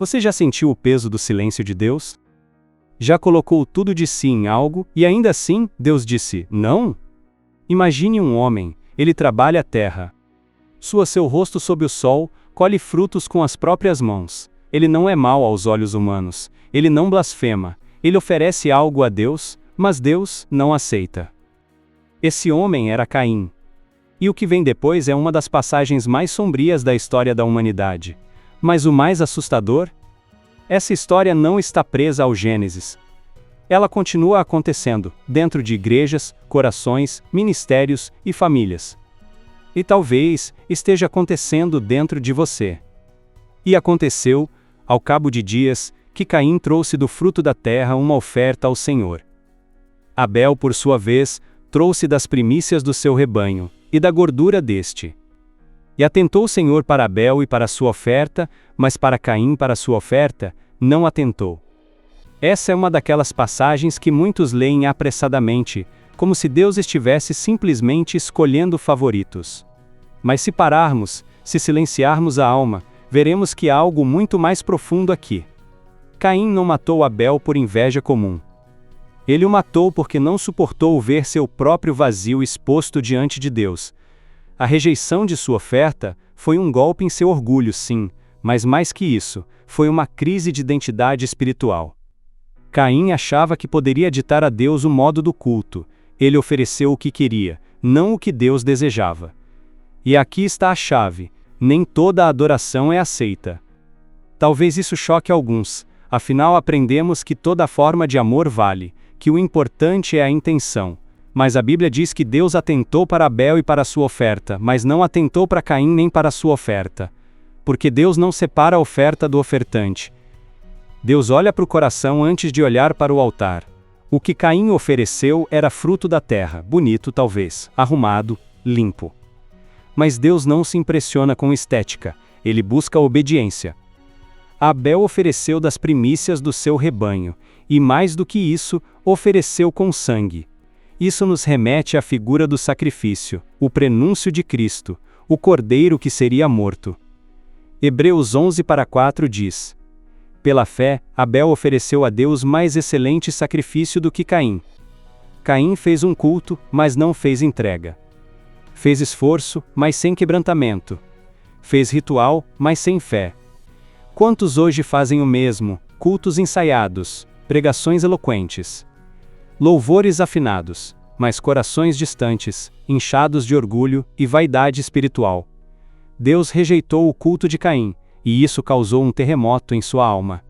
Você já sentiu o peso do silêncio de Deus? Já colocou tudo de si em algo, e ainda assim, Deus disse, não? Imagine um homem, ele trabalha a terra. Sua seu rosto sob o sol, colhe frutos com as próprias mãos. Ele não é mau aos olhos humanos, ele não blasfema, ele oferece algo a Deus, mas Deus não aceita. Esse homem era Caim. E o que vem depois é uma das passagens mais sombrias da história da humanidade. Mas o mais assustador? Essa história não está presa ao Gênesis. Ela continua acontecendo, dentro de igrejas, corações, ministérios e famílias. E talvez esteja acontecendo dentro de você. E aconteceu, ao cabo de dias, que Caim trouxe do fruto da terra uma oferta ao Senhor. Abel, por sua vez, trouxe das primícias do seu rebanho, e da gordura deste. E atentou o Senhor para Abel e para sua oferta, mas para Caim para sua oferta, não atentou. Essa é uma daquelas passagens que muitos leem apressadamente, como se Deus estivesse simplesmente escolhendo favoritos. Mas se pararmos, se silenciarmos a alma, veremos que há algo muito mais profundo aqui. Caim não matou Abel por inveja comum. Ele o matou porque não suportou ver seu próprio vazio exposto diante de Deus. A rejeição de sua oferta foi um golpe em seu orgulho, sim, mas mais que isso, foi uma crise de identidade espiritual. Caim achava que poderia ditar a Deus o modo do culto. Ele ofereceu o que queria, não o que Deus desejava. E aqui está a chave: nem toda a adoração é aceita. Talvez isso choque alguns, afinal aprendemos que toda forma de amor vale, que o importante é a intenção. Mas a Bíblia diz que Deus atentou para Abel e para sua oferta, mas não atentou para Caim nem para sua oferta. Porque Deus não separa a oferta do ofertante. Deus olha para o coração antes de olhar para o altar. O que Caim ofereceu era fruto da terra, bonito talvez, arrumado, limpo. Mas Deus não se impressiona com estética, ele busca obediência. Abel ofereceu das primícias do seu rebanho, e mais do que isso, ofereceu com sangue. Isso nos remete à figura do sacrifício, o prenúncio de Cristo, o cordeiro que seria morto. Hebreus 11:4 diz: pela fé, Abel ofereceu a Deus mais excelente sacrifício do que Caim. Caim fez um culto, mas não fez entrega. Fez esforço, mas sem quebrantamento. Fez ritual, mas sem fé. Quantos hoje fazem o mesmo, cultos ensaiados, pregações eloquentes, louvores afinados, mas corações distantes, inchados de orgulho e vaidade espiritual? Deus rejeitou o culto de Caim, e isso causou um terremoto em sua alma.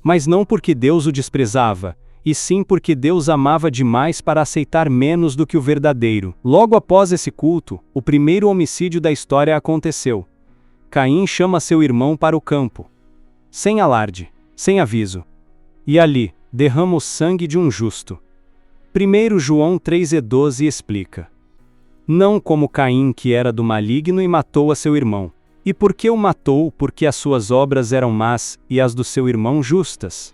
Mas não porque Deus o desprezava, e sim porque Deus amava demais para aceitar menos do que o verdadeiro. Logo após esse culto, o primeiro homicídio da história aconteceu. Caim chama seu irmão para o campo. Sem alarde, sem aviso. E ali, derrama o sangue de um justo. 1 João 3:12 explica: não como Caim, que era do maligno e matou a seu irmão. E por que o matou? Porque as suas obras eram más, e as do seu irmão justas.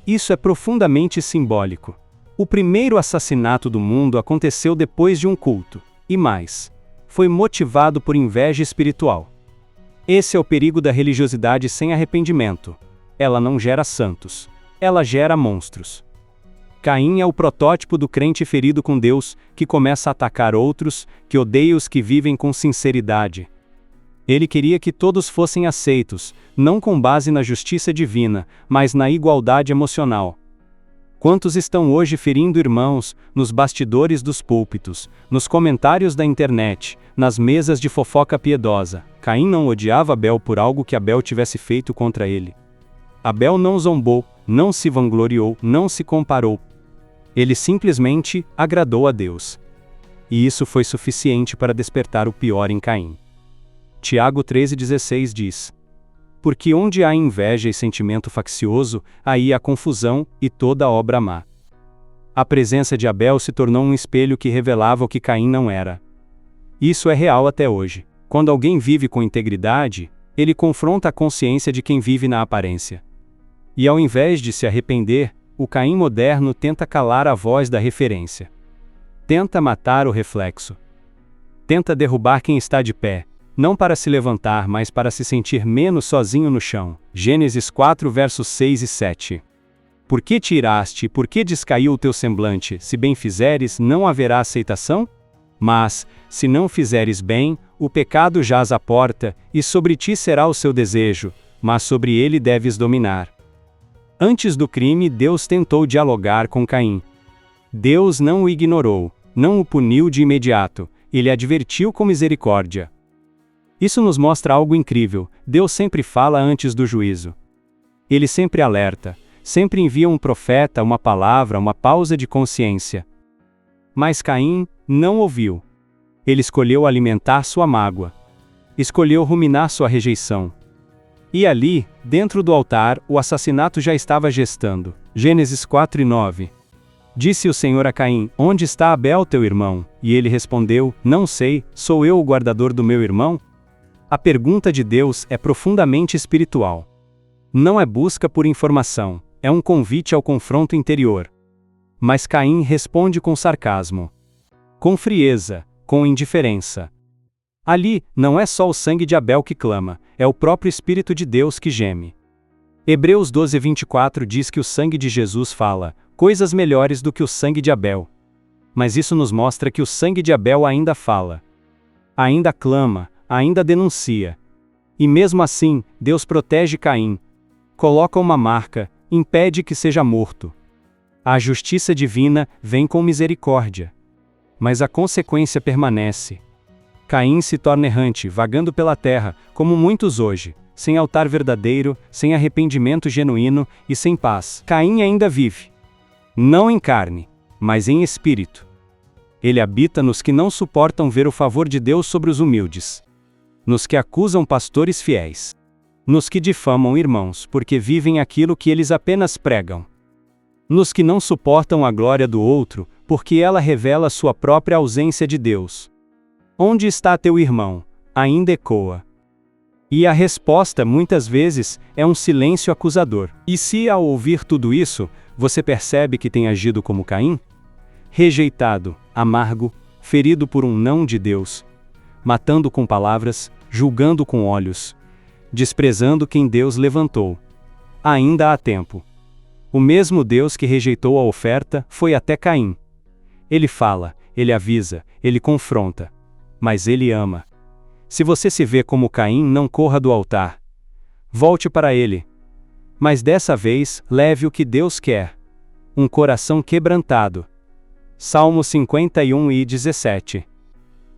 Isso é profundamente simbólico. O primeiro assassinato do mundo aconteceu depois de um culto, e mais, foi motivado por inveja espiritual. Esse é o perigo da religiosidade sem arrependimento. Ela não gera santos, ela gera monstros. Caim é o protótipo do crente ferido com Deus, que começa a atacar outros, que odeia os que vivem com sinceridade. Ele queria que todos fossem aceitos, não com base na justiça divina, mas na igualdade emocional. Quantos estão hoje ferindo irmãos, nos bastidores dos púlpitos, nos comentários da internet, nas mesas de fofoca piedosa? Caim não odiava Abel por algo que Abel tivesse feito contra ele. Abel não zombou, não se vangloriou, não se comparou. Ele simplesmente agradou a Deus. E isso foi suficiente para despertar o pior em Caim. Tiago 13:16 diz: porque onde há inveja e sentimento faccioso, aí há confusão e toda obra má. A presença de Abel se tornou um espelho que revelava o que Caim não era. Isso é real até hoje. Quando alguém vive com integridade, ele confronta a consciência de quem vive na aparência. E ao invés de se arrepender, o Caim moderno tenta calar a voz da referência. Tenta matar o reflexo. Tenta derrubar quem está de pé, não para se levantar, mas para se sentir menos sozinho no chão. Gênesis 4 versos 6 e 7. Por que te iraste, por que descaiu o teu semblante? Se bem fizeres, não haverá aceitação? Mas, se não fizeres bem, o pecado jaz à porta, e sobre ti será o seu desejo, mas sobre ele deves dominar. Antes do crime, Deus tentou dialogar com Caim. Deus não o ignorou, não o puniu de imediato, ele advertiu com misericórdia. Isso nos mostra algo incrível: Deus sempre fala antes do juízo. Ele sempre alerta, sempre envia um profeta, uma palavra, uma pausa de consciência. Mas Caim não ouviu. Ele escolheu alimentar sua mágoa. Escolheu ruminar sua rejeição. E ali, dentro do altar, o assassinato já estava gestando. Gênesis 4 e 9. Disse o Senhor a Caim: Onde está Abel teu irmão? E ele respondeu: Não sei, sou eu o guardador do meu irmão? A pergunta de Deus é profundamente espiritual. Não é busca por informação, é um convite ao confronto interior. Mas Caim responde com sarcasmo, com frieza, com indiferença. Ali, não é só o sangue de Abel que clama, é o próprio Espírito de Deus que geme. Hebreus 12:24 diz que o sangue de Jesus fala coisas melhores do que o sangue de Abel. Mas isso nos mostra que o sangue de Abel ainda fala. Ainda clama, ainda denuncia. E mesmo assim, Deus protege Caim. Coloca uma marca, impede que seja morto. A justiça divina vem com misericórdia. Mas a consequência permanece. Caim se torna errante, vagando pela terra, como muitos hoje, sem altar verdadeiro, sem arrependimento genuíno e sem paz. Caim ainda vive. Não em carne, mas em espírito. Ele habita nos que não suportam ver o favor de Deus sobre os humildes. Nos que acusam pastores fiéis. Nos que difamam irmãos porque vivem aquilo que eles apenas pregam. Nos que não suportam a glória do outro, porque ela revela sua própria ausência de Deus. Onde está teu irmão? Ainda ecoa. E a resposta, muitas vezes, é um silêncio acusador. E se, ao ouvir tudo isso, você percebe que tem agido como Caim? Rejeitado, amargo, ferido por um não de Deus, matando com palavras, julgando com olhos, desprezando quem Deus levantou. Ainda há tempo. O mesmo Deus que rejeitou a oferta foi até Caim. Ele fala, ele avisa, ele confronta. Mas ele ama. Se você se vê como Caim, não corra do altar. Volte para ele. Mas dessa vez, leve o que Deus quer. Um coração quebrantado. Salmo 51 e 17.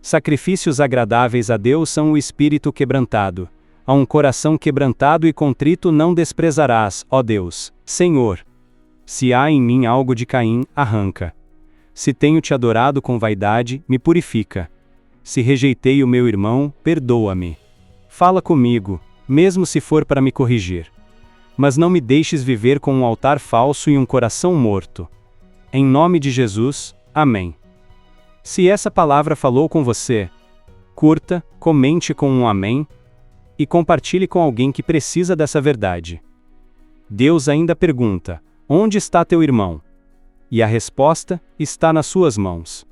Sacrifícios agradáveis a Deus são o espírito quebrantado. A um coração quebrantado e contrito não desprezarás, ó Deus. Senhor, se há em mim algo de Caim, arranca. Se tenho te adorado com vaidade, me purifica. Se rejeitei o meu irmão, perdoa-me. Fala comigo, mesmo se for para me corrigir. Mas não me deixes viver com um altar falso e um coração morto. Em nome de Jesus, amém. Se essa palavra falou com você, curta, comente com um amém e compartilhe com alguém que precisa dessa verdade. Deus ainda pergunta: onde está teu irmão? E a resposta está nas suas mãos.